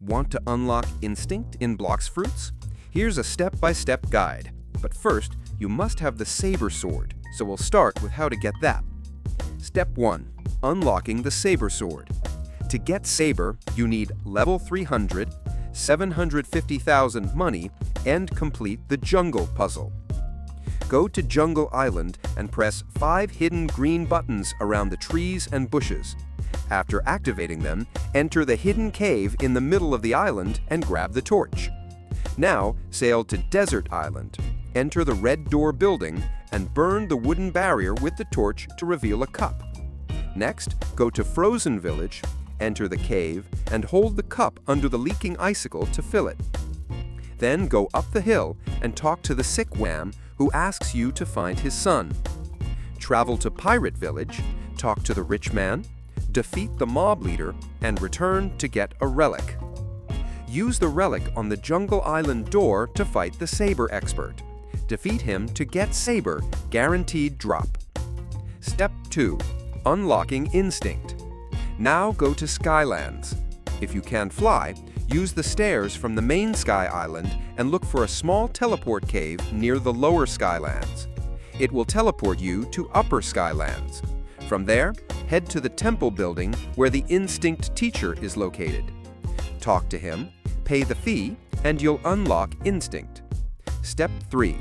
Want to unlock instinct in Blox Fruits? Here's a step-by-step guide. But first, you must have the saber sword, so we'll start with how to get that. Step 1. Unlocking the saber sword. To get saber, you need level 300, 750,000 money, and complete the jungle puzzle. Go to Jungle Island and press 5 hidden green buttons around the trees and bushes. After activating them, enter the hidden cave in the middle of the island and grab the torch. Now, sail to Desert Island. Enter the red door building and burn the wooden barrier with the torch to reveal a cup. Next, go to Frozen Village, enter the cave, and hold the cup under the leaking icicle to fill it. Then go up the hill and talk to the sick Wham, who asks you to find his son. Travel to Pirate Village, talk to the rich man, defeat the mob leader, and return to get a relic. Use the relic on the Jungle Island door to fight the saber expert. Defeat him to get saber, guaranteed drop. Step 2. Unlocking instinct. Now go to Skylands. If you can't fly, use the stairs from the main Sky Island and look for a small teleport cave near the lower Skylands. It will teleport you to upper Skylands. From there, head to the temple building where the instinct teacher is located. Talk to him, pay the fee, and you'll unlock instinct. Step 3.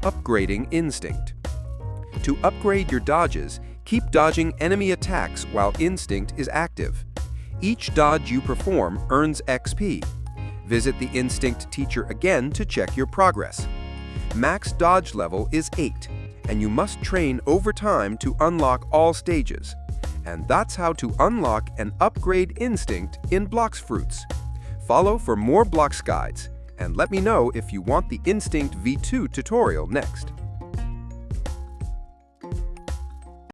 Upgrading instinct. To upgrade your dodges, keep dodging enemy attacks while instinct is active. Each dodge you perform earns XP. Visit the instinct teacher again to check your progress. Max dodge level is 8, and you must train over time to unlock all stages. And that's how to unlock and upgrade instinct in Blox Fruits. Follow for more Blox guides, and let me know if you want the Instinct V2 tutorial next.